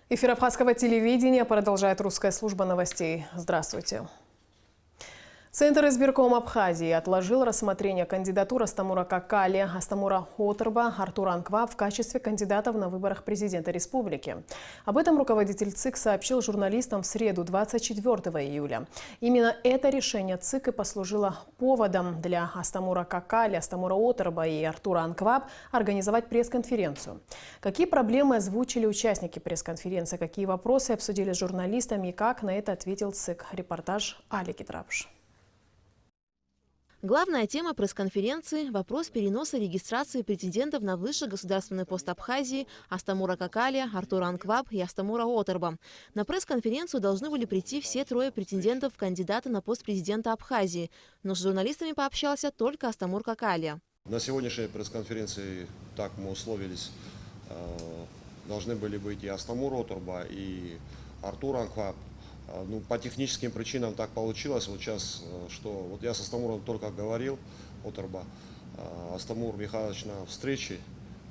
Эфир Абхазского телевидения продолжает русская служба новостей. Здравствуйте. Центр избиркома Абхазии отложил рассмотрение кандидатур Астамура Какали, Астамура Оторба, Артура Анкваб в качестве кандидатов на выборах президента республики. Об этом руководитель ЦИК сообщил журналистам в среду, 24 июля. Именно это решение ЦИК и послужило поводом для Астамура Какали, Астамура Оторба и Артура Анкваб организовать пресс-конференцию. Какие проблемы озвучили участники пресс-конференции, какие вопросы обсудили с журналистами и как на это ответил ЦИК. Репортаж Алики Трапш. Главная тема пресс-конференции – вопрос переноса регистрации претендентов на высший государственный пост Абхазии Астамура Какали, Артура Анкваб и Астамура Оторба. На пресс-конференцию должны были прийти все трое претендентов в кандидаты на пост президента Абхазии, но с журналистами пообщался только Астамур Какали. На сегодняшней пресс-конференции, так мы условились, должны были быть и Астамур Оторба, и Артур Анкваб. Ну, по техническим причинам так получилось вот сейчас, что вот я с Астамуром только говорил, Оторба, Астамур Михайлович на встрече,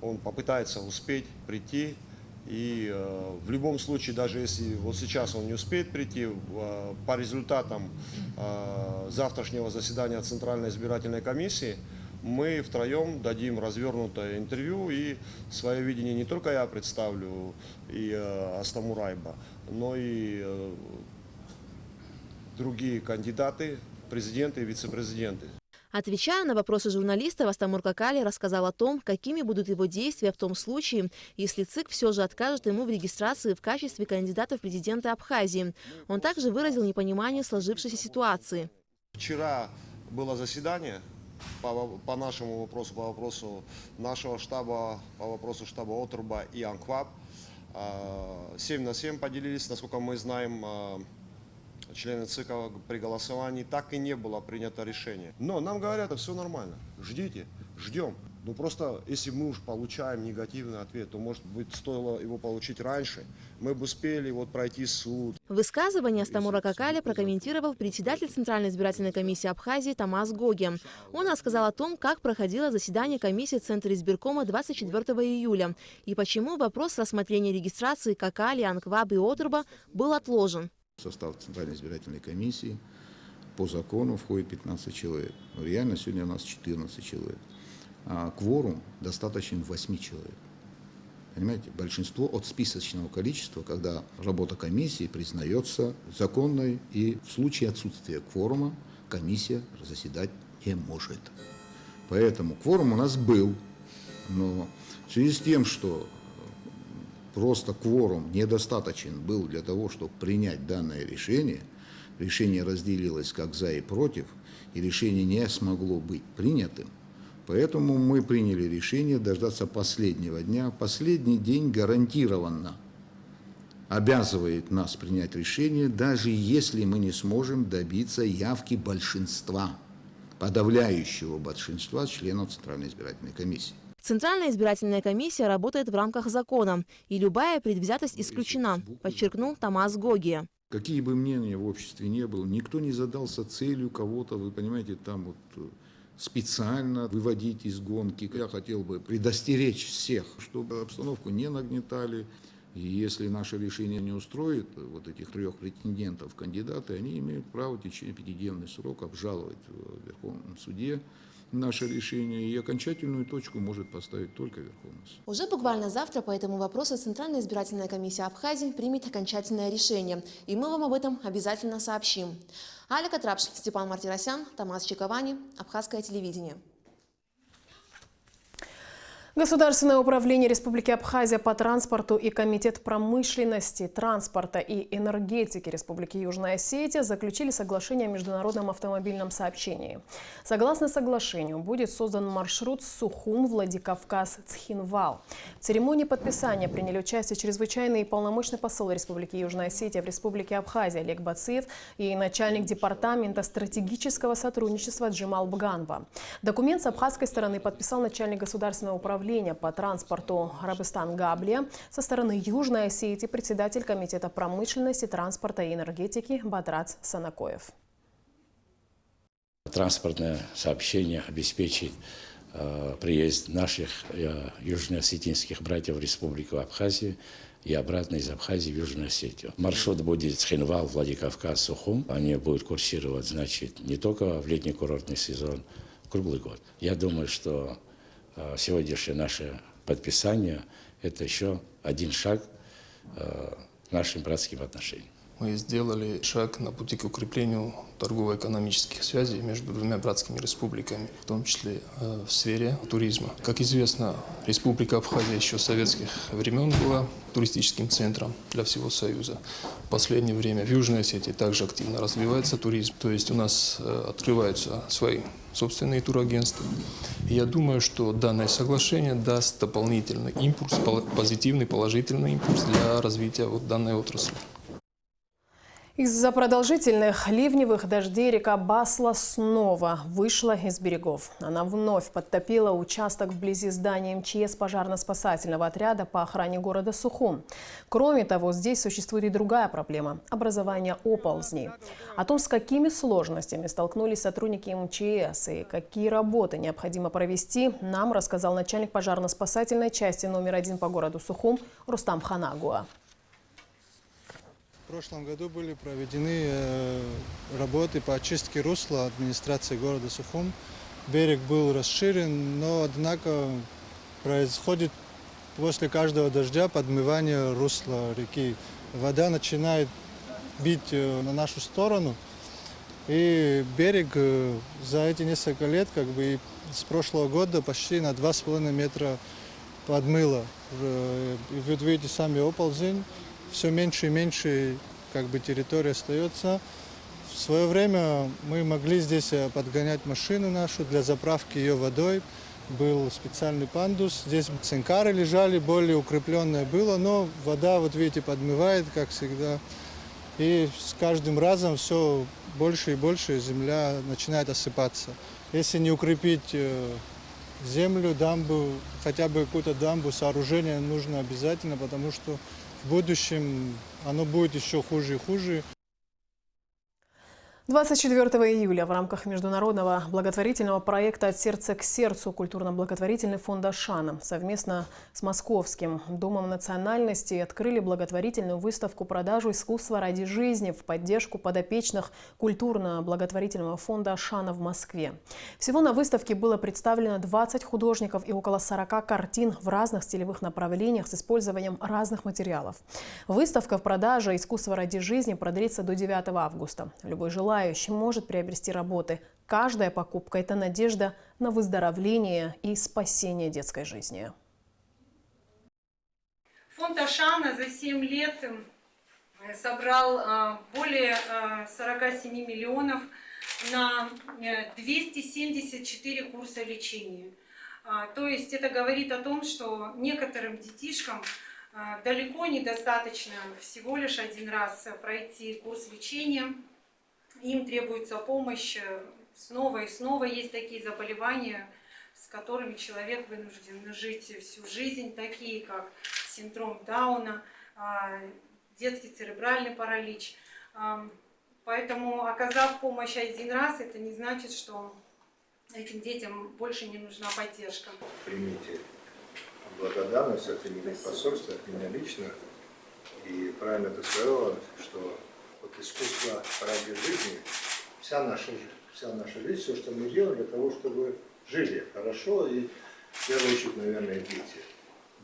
он попытается успеть прийти, и в любом случае, даже если вот сейчас он не успеет прийти, по результатам завтрашнего заседания Центральной избирательной комиссии, мы втроем дадим развернутое интервью, и свое видение не только я представлю, и Астамур Айба, но и другие кандидаты, президенты и вице-президенты. Отвечая на вопросы журналистов, Астамур Какали рассказал о том, какими будут его действия в том случае, если ЦИК все же откажет ему в регистрации в качестве кандидата в президенты Абхазии. Он также выразил непонимание сложившейся ситуации. Вчера было заседание по нашему вопросу, по вопросу нашего штаба, по вопросу штаба Оторба и Анкваб. 7-7 поделились, насколько мы знаем, члены ЦИК при голосовании. Так и не было принято решение. Но нам говорят, все нормально, ждите, ждем. Ну просто, если мы уж получаем негативный ответ, то, может быть, стоило его получить раньше. Мы бы успели вот пройти суд. Высказывание Астамура Какали прокомментировал председатель Центральной избирательной комиссии Абхазии Тамаз Гоги. Он рассказал о том, как проходило заседание комиссии Центра избиркома 24 июля и почему вопрос рассмотрения регистрации Какали, Анкваб и Оторба был отложен. В состав Центральной избирательной комиссии по закону входит 15 человек. Но реально сегодня у нас 14 человек. А кворум достаточен 8 человек. Понимаете, большинство от списочного количества, когда работа комиссии признается законной, и в случае отсутствия кворума комиссия заседать не может. Поэтому кворум у нас был, но в связи с тем, что просто кворум недостаточен был для того, чтобы принять данное решение, решение разделилось как за и против, и решение не смогло быть принятым. Поэтому мы приняли решение дождаться последнего дня. Последний день гарантированно обязывает нас принять решение, даже если мы не сможем добиться явки большинства, подавляющего большинства членов Центральной избирательной комиссии. Центральная избирательная комиссия работает в рамках закона, и любая предвзятость исключена, подчеркнул Тамаз Гоги. Какие бы мнения в обществе не было, никто не задался целью кого-то, вы понимаете, там вот специально выводить из гонки. Я хотел бы предостеречь всех, чтобы обстановку не нагнетали. И если наше решение не устроит вот этих трех претендентов в кандидаты, они имеют право в течение 5-дневный срок обжаловать в Верховном суде наше решение, и окончательную точку может поставить только Верховный суд. Уже буквально завтра по этому вопросу Центральная избирательная комиссия Абхазии примет окончательное решение, и мы вам об этом обязательно сообщим. Алика Трапш, Степан Мартиросян, Тамаз Чиковани, Абхазское телевидение. Государственное управление Республики Абхазия по транспорту и Комитет промышленности, транспорта и энергетики Республики Южная Осетия заключили соглашение о международном автомобильном сообщении. Согласно соглашению, будет создан маршрут Сухум-Владикавказ-Цхинвал. В церемонии подписания приняли участие чрезвычайный и полномочный посол Республики Южная Осетия в Республике Абхазия Олег Бациев и начальник департамента стратегического сотрудничества Джемал Бганба. Документ с абхазской стороны подписал начальник государственного управления по транспорту Рабыстан Габлия, со стороны Южной Осетии председатель Комитета промышленности, транспорта и энергетики Бадрац Санакоев. Транспортное сообщение обеспечит приезд наших южноосетинских братьев в Республику Абхазию и обратно из Абхазии в Южную Осетию. Маршрут будет Цхинвал, Владикавказ, Сухум. Они будут курсировать, значит, не только в летний курортный сезон, круглый год. Я думаю, что сегодняшнее наше подписание – это еще один шаг к нашим братским отношениям. Мы сделали шаг на пути к укреплению торгово-экономических связей между двумя братскими республиками, в том числе в сфере туризма. Как известно, Республика Абхазия еще с советских времен была туристическим центром для всего Союза. В последнее время в Южной Осетии также активно развивается туризм, то есть у нас открываются свои собственные турагентства. И я думаю, что данное соглашение даст дополнительный импульс, позитивный, положительный импульс для развития данной отрасли. Из-за продолжительных ливневых дождей река Басла снова вышла из берегов. Она вновь подтопила участок вблизи здания МЧС пожарно-спасательного отряда по охране города Сухум. Кроме того, здесь существует и другая проблема – образование оползней. О том, с какими сложностями столкнулись сотрудники МЧС и какие работы необходимо провести, нам рассказал начальник пожарно-спасательной части номер 1 по городу Сухум Рустам Ханагуа. В прошлом году были проведены работы по очистке русла администрации города Сухум. Берег был расширен, но, однако, происходит после каждого дождя подмывание русла реки. Вода начинает бить на нашу сторону, и берег за эти несколько лет, с прошлого года, почти на 2,5 метра подмыло. И вы видите сами оползень. Все меньше и меньше территория остается. В свое время мы могли здесь подгонять машину нашу для заправки ее водой. Был специальный пандус. Здесь цинкары лежали, более укрепленное было, но вода, вот видите, подмывает, как всегда. И с каждым разом все больше и больше земля начинает осыпаться. Если не укрепить землю, дамбу, хотя бы какую-то дамбу, сооружение нужно обязательно, потому что в будущем оно будет еще хуже и хуже. 24 июля в рамках международного благотворительного проекта «От сердца к сердцу» культурно-благотворительный фонд «Ашана» совместно с Московским Домом национальности открыли благотворительную выставку-продажу искусства ради жизни в поддержку подопечных культурно-благотворительного фонда «Ашана» в Москве. Всего на выставке было представлено 20 художников и около 40 картин в разных стилевых направлениях с использованием разных материалов. Выставка в продаже «Искусство ради жизни» продлится до 9 августа. Любой желающий может приобрести работы. Каждая покупка – это надежда на выздоровление и спасение детской жизни. Фонд «Ашана» за 7 лет собрал более 47 миллионов на 274 курса лечения. То есть это говорит о том, что некоторым детишкам далеко недостаточно всего лишь один раз пройти курс лечения. Им требуется помощь снова и снова. Есть такие заболевания, с которыми человек вынужден жить всю жизнь, такие как синдром Дауна, детский церебральный паралич. Поэтому, оказав помощь один раз, это не значит, что этим детям больше не нужна поддержка. Примите благодарность от имени посольства, от меня лично. И правильно ты сказала, что искусство ради жизни, вся наша жизнь, все, что мы делаем для того, чтобы жили хорошо, и в первую очередь, наверное, дети.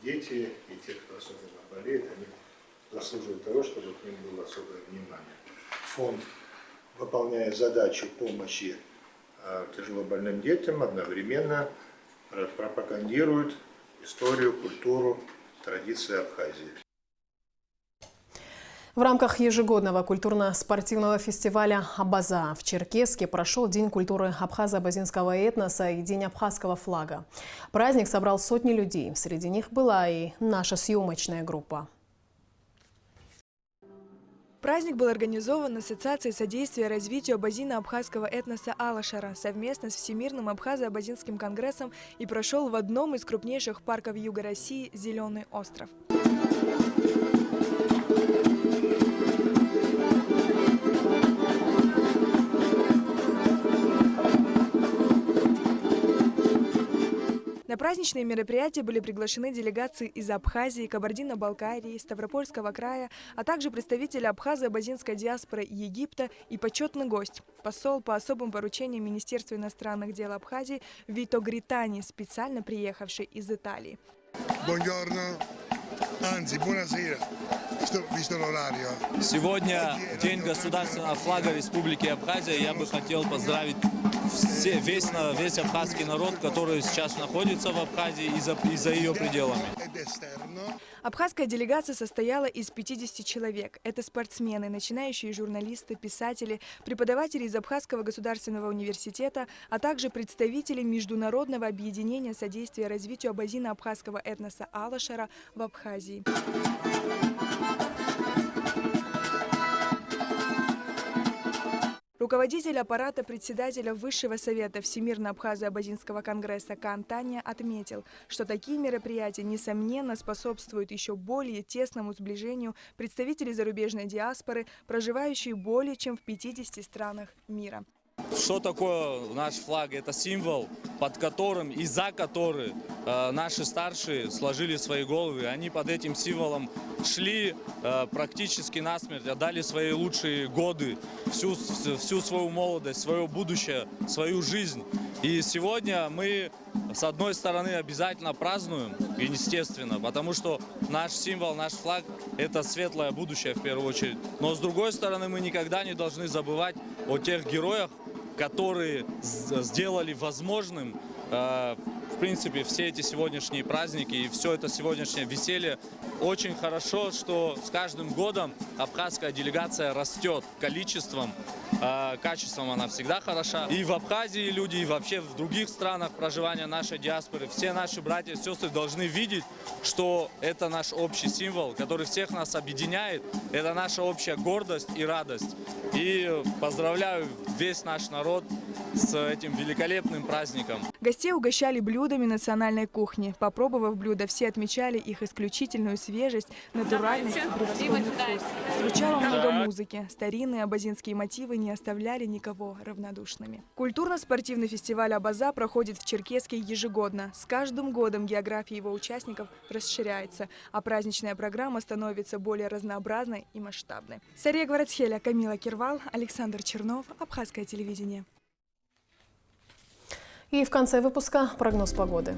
Дети и те, кто особенно болеет, они заслуживают того, чтобы к ним было особое внимание. Фонд, выполняя задачу помощи тяжелобольным детям, одновременно пропагандирует историю, культуру, традиции Абхазии. В рамках ежегодного культурно-спортивного фестиваля «Абаза» в Черкесске прошел День культуры абхазо-абазинского этноса и День абхазского флага. Праздник собрал сотни людей. Среди них была и наша съемочная группа. Праздник был организован Ассоциацией содействия развитию абазино-абхазского этноса «Алашара» совместно с Всемирным абхазо-абазинским конгрессом и прошел в одном из крупнейших парков Юга России – Зеленый остров. На На праздничные мероприятия были приглашены делегации из Абхазии, Кабардино-Балкарии, Ставропольского края, а также представители абхазо-абазинской диаспоры Египта и почетный гость – посол по особым поручениям Министерства иностранных дел Абхазии Вито Гритани, специально приехавший из Италии. Buongiorno, anzi buonasera, visto l'orario. Сегодня День государственного флага Республики Абхазия. Я бы хотел поздравить весь абхазский народ, который сейчас находится в Абхазии и за ее пределами. Абхазская делегация состояла из 50 человек. Это спортсмены, начинающие журналисты, писатели, преподаватели из Абхазского государственного университета, а также представители Международного объединения содействия развитию абазино-абхазского этноса Алашара в Абхазии. Руководитель аппарата председателя Высшего совета Всемирно-Абхазо-Абазинского конгресса Кан Таня отметил, что такие мероприятия, несомненно, способствуют еще более тесному сближению представителей зарубежной диаспоры, проживающие более чем в 50 странах мира. Что такое наш флаг? Это символ, под которым и за который наши старшие сложили свои головы. Они под этим символом шли практически насмерть, отдали свои лучшие годы, всю свою молодость, свое будущее, свою жизнь. И сегодня мы, с одной стороны, обязательно празднуем, естественно, потому что наш символ, наш флаг – это светлое будущее в первую очередь. Но с другой стороны, мы никогда не должны забывать о тех героях, которые сделали возможным, в принципе, все эти сегодняшние праздники и все это сегодняшнее веселье. Очень хорошо, что с каждым годом абхазская делегация растет количеством, качеством она всегда хороша. И в Абхазии люди, и вообще в других странах проживания нашей диаспоры, все наши братья и сестры должны видеть, что это наш общий символ, который всех нас объединяет. Это наша общая гордость и радость. И поздравляю весь наш народ с этим великолепным праздником. Гостей угощали блюдами национальной кухни. Попробовав блюда, все отмечали их исключительную свежесть, натуральность и превосходный вкус. Звучало много музыки. Старинные абазинские мотивы не оставляли никого равнодушными. Культурно-спортивный фестиваль Абаза проходит в Черкесске ежегодно. С каждым годом география его участников расширяется, а праздничная программа становится более разнообразной и масштабной. Сария Гварацхеля, Камила Кирвал, Александр Чернов, Абхазское телевидение. И в конце выпуска прогноз погоды.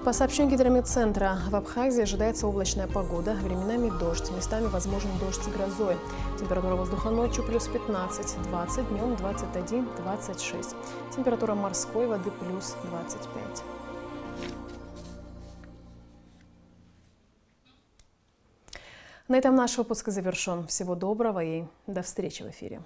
По сообщению Гидрометцентра, в Абхазии ожидается облачная погода, временами дождь, местами возможен дождь с грозой. Температура воздуха ночью плюс 15, 20, днем 21, 26. Температура морской воды плюс 25. На этом наш выпуск завершен. Всего доброго и до встречи в эфире.